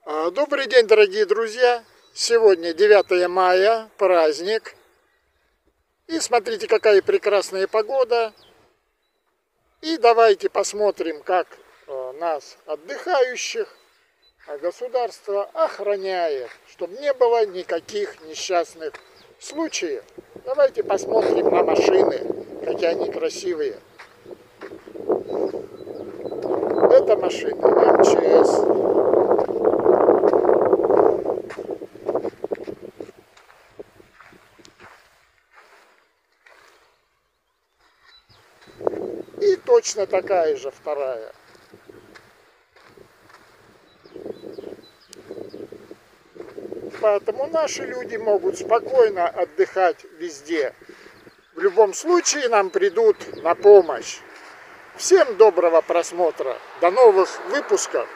Добрый день, дорогие друзья! Сегодня 9 мая, праздник. И смотрите, какая прекрасная погода. И давайте посмотрим, как нас, отдыхающих, государство охраняет, чтобы не было никаких несчастных случаев. Давайте посмотрим на машины, какие они красивые. Это машина МЧС. И точно такая же вторая. Поэтому наши люди могут спокойно отдыхать везде. В любом случае нам придут на помощь. Всем доброго просмотра. До новых выпусков.